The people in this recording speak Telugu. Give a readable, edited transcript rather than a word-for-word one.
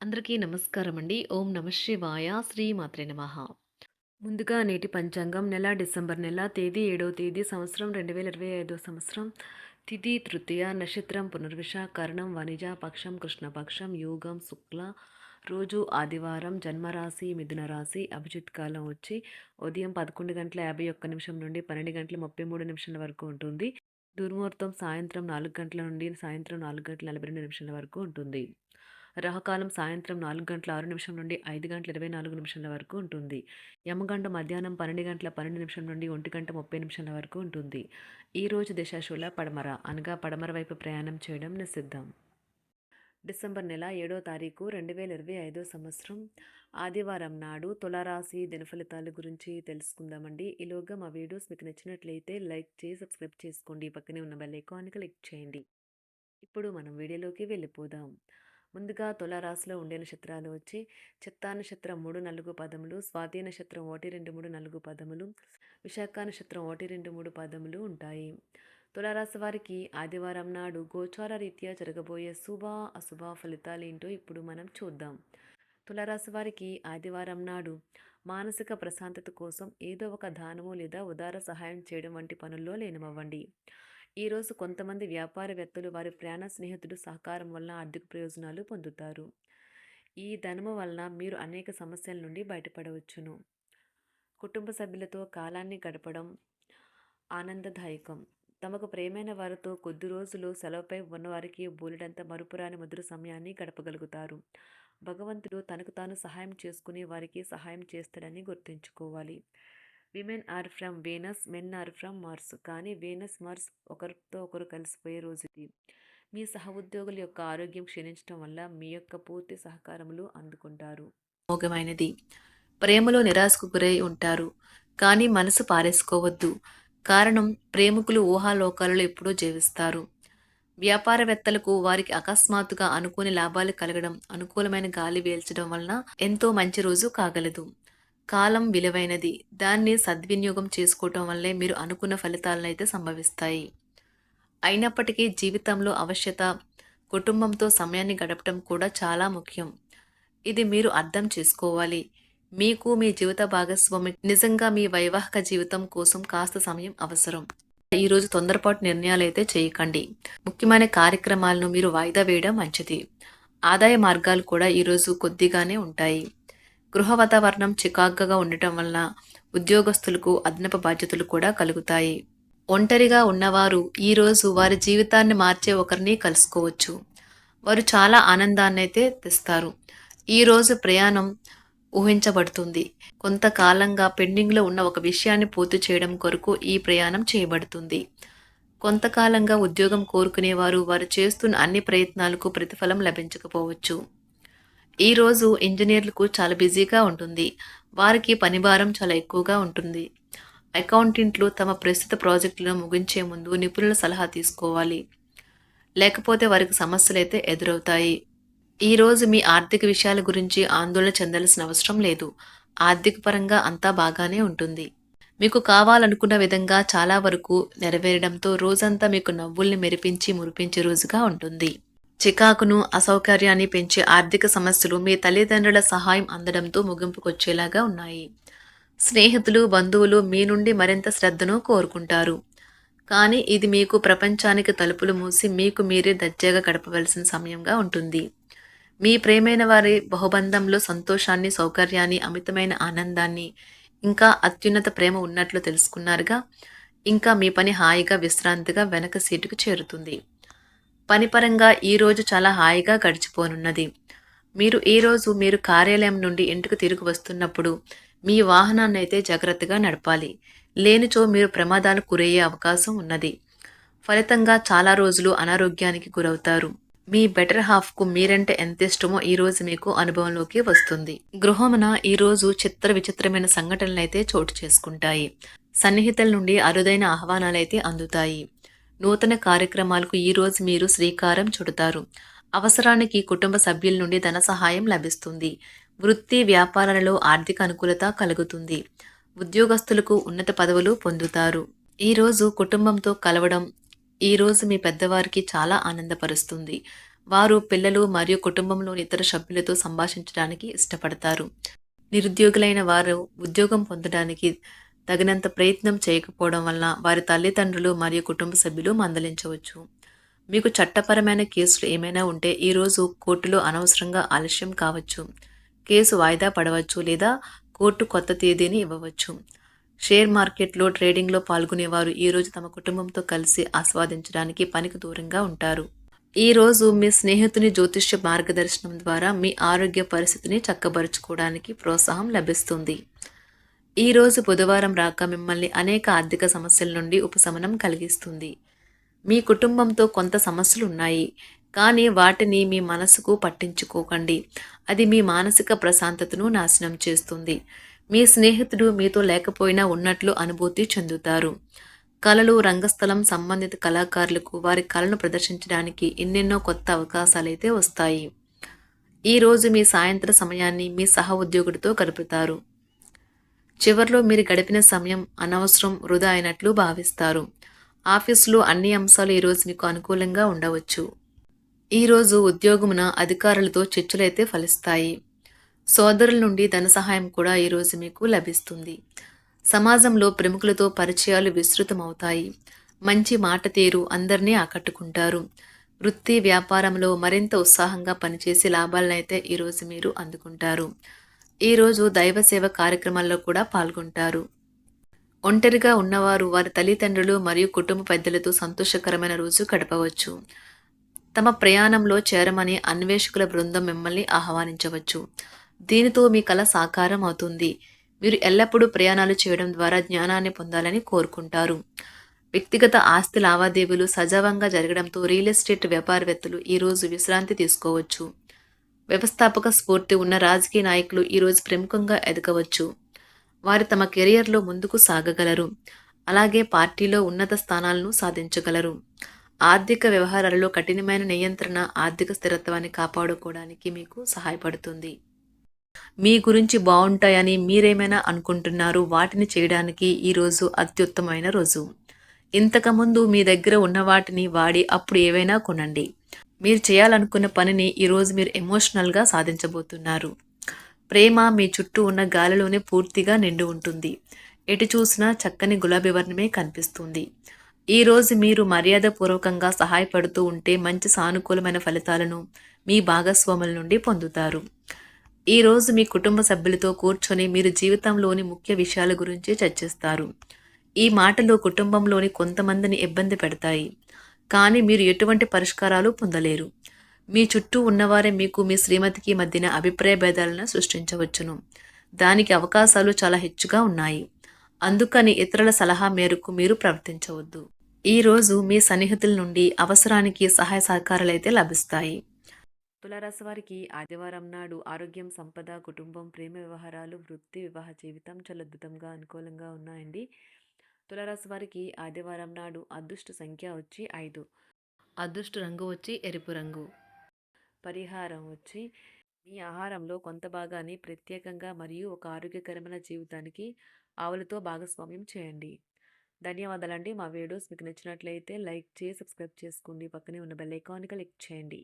అందరికీ నమస్కారం అండి. ఓం నమ శివాయ. శ్రీమాత్రే నమః. ముందుగా నేటి పంచాంగం నెల డిసెంబర్ నెల తేదీ 7వ తేదీ సంవత్సరం 2025 సంవత్సరం. తిథి తృతీయ, నక్షత్రం పునర్విష, కరణం వనిజ, పక్షం కృష్ణపక్షం, యోగం శుక్ల, రోజు ఆదివారం, జన్మరాశి మిథున రాశి, అభిజిత్ కాలం వచ్చి ఉదయం 11:51 నుండి 12:33 వరకు ఉంటుంది. దుర్ముహూర్తం సాయంత్రం 4 గంటల నుండి సాయంత్రం 4:42 వరకు ఉంటుంది. రాహుకాలం సాయంత్రం 4:06 నుండి 5:24 వరకు ఉంటుంది. యమగంట మధ్యాహ్నం 12:12 నుండి 1:30 వరకు ఉంటుంది. ఈరోజు దిశాశూల పడమర అనగా పడమర వైపు ప్రయాణం చేయడం నిషిద్ధం. డిసెంబర్ నెల 7వ తారీఖు 2025 సంవత్సరం ఆదివారం నాడు తులారాశి దినఫలితాల గురించి తెలుసుకుందామండి. ఈలోగా మా వీడియోస్ మీకు నచ్చినట్లయితే లైక్ చేసి సబ్స్క్రైబ్ చేసుకోండి. పక్కనే ఉన్న బెల్ ఐకాన్ని క్లిక్ చేయండి. ఇప్పుడు మనం వీడియోలోకి వెళ్ళిపోదాం. ముందుగా తులారాశిలో ఉండే నక్షత్రాలు వచ్చి చిత్తా నక్షత్రం 3, 4 పదములు, స్వాతి నక్షత్రం 1, 2, 3, 4 పదములు, విశాఖ నక్షత్రం 1, 2, 3 పదములు ఉంటాయి. తులారాశి వారికి ఆదివారం నాడు గోచార రీత్యా జరగబోయే శుభ అశుభ ఫలితాలు ఏంటో ఇప్పుడు మనం చూద్దాం. తులారాశి వారికి ఆదివారం నాడు మానసిక ప్రశాంతత కోసం ఏదో ఒక దానము లేదా ఉదార సహాయం చేయడం వంటి పనుల్లో లీనమవ్వండి. ఈరోజు కొంతమంది వ్యాపారవేత్తలు వారి ప్రయాణ స్నేహితుడు సహకారం వల్ల ఆర్థిక ప్రయోజనాలు పొందుతారు. ఈ ధనము వలన మీరు అనేక సమస్యల నుండి బయటపడవచ్చును. కుటుంబ సభ్యులతో కాలాన్ని గడపడం ఆనందదాయకం. తమకు ప్రేమైన వారితో కొద్ది రోజులు సెలవుపై ఉన్నవారికి బోలెడంత మరుపురాని మధుర సమయాన్ని గడపగలుగుతారు. భగవంతుడు తనకు తాను సహాయం చేసుకుని వారికి సహాయం చేస్తాడని గుర్తుంచుకోవాలి. Women are from Venus, men are from Mars. కానీ వీనస్, మార్స్ ఒకరితో ఒకరు కలిసిపోయే రోజు ఇది. మీ సహ ఉద్యోగుల యొక్క ఆరోగ్యం క్షీణించడం వల్ల మీ యొక్క పూర్తి సహకారములు అందుకుంటారు. మోగమైనది. ప్రేమలో నిరాశకు గురై ఉంటారు, కానీ మనసు పారేసుకోవద్దు. కారణం ప్రేమికులు ఊహాలోకాలలో ఎప్పుడూ జీవిస్తారు. వ్యాపారవేత్తలకు వారికి అకస్మాత్తుగా అనుకోని లాభాలు కలగడం, అనుకూలమైన గాలి వీల్చడం వలన ఎంతో మంచి రోజు కాగలదు. కాలం విలువైనది. దాన్ని సద్వినియోగం చేసుకోవటం వల్లే మీరు అనుకున్న ఫలితాలనైతే సంభవిస్తాయి. అయినప్పటికీ జీవితంలో అవశ్యత కుటుంబంతో సమయాన్ని గడపటం కూడా చాలా ముఖ్యం. ఇది మీరు అర్థం చేసుకోవాలి. మీకు మీ జీవిత భాగస్వామి నిజంగా మీ వైవాహిక జీవితం కోసం కాస్త సమయం అవసరం. ఈరోజు తొందరపాటు నిర్ణయాలైతే చేయకండి. ముఖ్యమైన కార్యక్రమాలను మీరు వాయిదా వేయడం మంచిది. ఆదాయ మార్గాలు కూడా ఈరోజు కొద్దిగానే ఉంటాయి. గృహ వాతావరణం చికాకుగా ఉండటం వలన ఉద్యోగస్తులకు అదనపు బాధ్యతలు కూడా కలుగుతాయి. ఒంటరిగా ఉన్నవారు ఈరోజు వారి జీవితాన్ని మార్చే ఒకరిని కలుసుకోవచ్చు. వారు చాలా ఆనందాన్ని అయితే తెస్తారు. ఈరోజు ప్రయాణం ఊహించబడుతుంది. కొంతకాలంగా పెండింగ్లో ఉన్న ఒక విషయాన్ని పూర్తి చేయడం కొరకు ఈ ప్రయాణం చేయబడుతుంది. కొంతకాలంగా ఉద్యోగం కోరుకునేవారు వారు చేస్తున్న అన్ని ప్రయత్నాలకు ప్రతిఫలం లభించకపోవచ్చు. ఈరోజు ఇంజనీర్లకు చాలా బిజీగా ఉంటుంది. వారికి పనిభారం చాలా ఎక్కువగా ఉంటుంది. అకౌంటెంట్లు తమ ప్రస్తుత ప్రాజెక్టులను ముగించే ముందు నిపుణుల సలహా తీసుకోవాలి, లేకపోతే వారికి సమస్యలైతే ఎదురవుతాయి. ఈరోజు మీ ఆర్థిక విషయాల గురించి ఆందోళన చెందాల్సిన అవసరం లేదు. ఆర్థిక పరంగా అంతా బాగానే ఉంటుంది. మీకు కావాలనుకున్న విధంగా చాలా వరకు నెరవేరడంతో రోజంతా మీకు నవ్వుల్ని మెరిపించి మురిపించే రోజుగా ఉంటుంది. చికాకును అసౌకర్యాన్ని పెంచే ఆర్థిక సమస్యలు మీ తల్లిదండ్రుల సహాయం అందడంతో ముగింపుకొచ్చేలాగా ఉన్నాయి. స్నేహితులు బంధువులు మీ నుండి మరింత శ్రద్ధను కోరుకుంటారు. కానీ ఇది మీకు ప్రపంచానికి తలుపులు మూసి మీకు మీరే దర్జాగా గడపవలసిన సమయంగా ఉంటుంది. మీ ప్రేమైన వారి బహుబంధంలో సంతోషాన్ని, సౌకర్యాన్ని, అమితమైన ఆనందాన్ని, ఇంకా అత్యున్నత ప్రేమ ఉన్నట్లు తెలుసుకున్నారుగా. ఇంకా మీ పని హాయిగా విశ్రాంతిగా వెనక సీటుకు చేరుతుంది. పనిపరంగా ఈరోజు చాలా హాయిగా గడిచిపోనున్నది. మీరు కార్యాలయం నుండి ఇంటికి తిరిగి వస్తున్నప్పుడు మీ వాహనాన్ని అయితే జాగ్రత్తగా నడపాలి. లేనిచో మీరు ప్రమాదాలకు గురయ్యే అవకాశం ఉన్నది. ఫలితంగా చాలా రోజులు అనారోగ్యానికి గురవుతారు. మీ బెటర్ హాఫ్కు మీరంటే ఎంత ఇష్టమో ఈరోజు మీకు అనుభవంలోకి వస్తుంది. గృహమున ఈరోజు చిత్ర విచిత్రమైన సంఘటనలైతే చోటు చేసుకుంటాయి. సన్నిహితుల నుండి అరుదైన ఆహ్వానాలైతే అందుతాయి. నూతన కార్యక్రమాలకు ఈరోజు మీరు శ్రీకారం చుడతారు. అవసరానికి కుటుంబ సభ్యుల నుండి ధన సహాయం లభిస్తుంది. వృత్తి వ్యాపారాలలో ఆర్థిక అనుకూలత కలుగుతుంది. ఉద్యోగస్తులకు ఉన్నత పదవులు పొందుతారు. ఈరోజు కుటుంబంతో కలవడం ఈరోజు మీ పెద్దవారికి చాలా ఆనందపరుస్తుంది. వారు పిల్లలు మరియు కుటుంబంలోని ఇతర సభ్యులతో సంభాషించడానికి ఇష్టపడతారు. నిరుద్యోగులైన వారు ఉద్యోగం పొందడానికి తగినంత ప్రయత్నం చేయకపోవడం వలన వారి తల్లిదండ్రులు మరియు కుటుంబ సభ్యులు మందలించవచ్చు. మీకు చట్టపరమైన కేసులు ఏమైనా ఉంటే ఈరోజు కోర్టులో అనవసరంగా ఆలస్యం కావచ్చు. కేసు వాయిదా పడవచ్చు లేదా కోర్టు కొత్త తేదీని ఇవ్వవచ్చు. షేర్ మార్కెట్లో ట్రేడింగ్లో పాల్గొనేవారు ఈరోజు తమ కుటుంబంతో కలిసి ఆస్వాదించడానికి పనికి దూరంగా ఉంటారు. ఈరోజు మీ స్నేహితుని జ్యోతిష్య మార్గదర్శనం ద్వారా మీ ఆరోగ్య పరిస్థితిని చక్కబరుచుకోవడానికి ప్రోత్సాహం లభిస్తుంది. ఈరోజు బుధవారం రాక మిమ్మల్ని అనేక ఆర్థిక సమస్యల నుండి ఉపశమనం కలిగిస్తుంది. మీ కుటుంబంతో కొంత సమస్యలు ఉన్నాయి, కానీ వాటిని మీ మనసుకు పట్టించుకోకండి. అది మీ మానసిక ప్రశాంతతను నాశనం చేస్తుంది. మీ స్నేహితుడు మీతో లేకపోయినా ఉన్నట్లు అనుభూతి చెందుతారు. కళలు, రంగస్థలం సంబంధిత కళాకారులకు వారి కళను ప్రదర్శించడానికి ఎన్నెన్నో కొత్త అవకాశాలైతే వస్తాయి. ఈరోజు మీ సాయంత్ర సమయాన్ని మీ సహ ఉద్యోగుడితో గడుపుతారు. చివర్లో మీరు గడిపిన సమయం అనవసరం, వృధా అయినట్లు భావిస్తారు. ఆఫీసులో అన్ని అంశాలు ఈరోజు మీకు అనుకూలంగా ఉండవచ్చు. ఈరోజు ఉద్యోగమున అధికారులతో చర్చలైతే ఫలిస్తాయి. సోదరుల నుండి ధన సహాయం కూడా ఈరోజు మీకు లభిస్తుంది. సమాజంలో ప్రముఖులతో పరిచయాలు విస్తృతమవుతాయి. మంచి మాట తీరు అందరినీ ఆకట్టుకుంటారు. వృత్తి వ్యాపారంలో మరింత ఉత్సాహంగా పనిచేసి లాభాలనైతే ఈరోజు మీరు అందుకుంటారు. ఈరోజు దైవ సేవ కార్యక్రమాల్లో కూడా పాల్గొంటారు. ఒంటరిగా ఉన్నవారు వారి తల్లిదండ్రులు మరియు కుటుంబ పెద్దలతో సంతోషకరమైన రోజు గడపవచ్చు. తమ ప్రయాణంలో చేరమని అన్వేషకుల బృందం మిమ్మల్ని ఆహ్వానించవచ్చు. దీనితో మీ కల సాకారం అవుతుంది. మీరు ఎల్లప్పుడూ ప్రయాణాలు చేయడం ద్వారా జ్ఞానాన్ని పొందాలని కోరుకుంటారు. వ్యక్తిగత ఆస్తి లావాదేవీలు సజావంగా జరగడంతో రియల్ ఎస్టేట్ వ్యాపారవేత్తలు ఈరోజు విశ్రాంతి తీసుకోవచ్చు. వ్యవస్థాపక స్ఫూర్తి ఉన్న రాజకీయ నాయకులు ఈరోజు ప్రముఖంగా ఎదగవచ్చు. వారు తమ కెరియర్లో ముందుకు సాగగలరు. అలాగే పార్టీలో ఉన్నత స్థానాలను సాధించగలరు. ఆర్థిక వ్యవహారాలలో కఠినమైన నియంత్రణ ఆర్థిక స్థిరత్వాన్ని కాపాడుకోవడానికి మీకు సహాయపడుతుంది. మీ గురించి బాగుంటాయని మీరేమైనా అనుకుంటున్నారు, వాటిని చేయడానికి ఈరోజు అత్యుత్తమైన రోజు. ఇంతకుముందు మీ దగ్గర ఉన్న వాటిని వాడి అప్పుడు ఏవైనా కొనండి. మీరు చేయాలనుకున్న పనిని ఈరోజు మీరు ఎమోషనల్గా సాధించబోతున్నారు. ప్రేమ మీ చుట్టూ ఉన్న గాలిలోనే పూర్తిగా నిండి ఉంటుంది. ఎటు చూసినా చక్కని గులాబీ వర్ణమే కనిపిస్తుంది. ఈరోజు మీరు మర్యాదపూర్వకంగా సహాయపడుతూ ఉంటే మంచి సానుకూలమైన ఫలితాలను మీ భాగస్వాముల నుండి పొందుతారు. ఈరోజు మీ కుటుంబ సభ్యులతో కూర్చొని మీరు జీవితంలోని ముఖ్య విషయాల గురించి చర్చిస్తారు. ఈ మాటలు కుటుంబంలోని కొంతమందిని ఇబ్బంది పెడతాయి, కానీ మీరు ఎటువంటి పరిష్కారాలు పొందలేరు. మీ చుట్టూ ఉన్నవారే మీకు మీ శ్రీమతికి మధ్యన అభిప్రాయ భేదాలను సృష్టించవచ్చును. దానికి అవకాశాలు చాలా హెచ్చుగా ఉన్నాయి. అందుకని ఇతరుల సలహా మేరకు మీరు ప్రవర్తించవద్దు. ఈరోజు మీ సన్నిహితుల నుండి అవసరానికి సహాయ సహకారాలైతే లభిస్తాయి. తులారాశి వారికి ఆదివారం నాడు ఆరోగ్యం, సంపద, కుటుంబం, ప్రేమ వ్యవహారాలు, వృత్తి, వివాహ జీవితం చాలా అద్భుతంగా అనుకూలంగా ఉన్నాయండి. తులారాశి వారికి ఆదివారం నాడు అదృష్ట సంఖ్య వచ్చి 5, అదృష్ట రంగు వచ్చి ఎరుపు రంగు. పరిహారం వచ్చి మీ ఆహారంలో కొంత భాగాన్ని ప్రత్యేకంగా మరియు ఒక ఆరోగ్యకరమైన జీవితానికి ఆవులతో భాగస్వామ్యం చేయండి. ధన్యవాదాలండి. మా వీడియోస్ మీకు నచ్చినట్లయితే లైక్ చేసి సబ్స్క్రైబ్ చేసుకోండి. పక్కనే ఉన్న బెల్ ఐకాన్ని క్లిక్ చేయండి.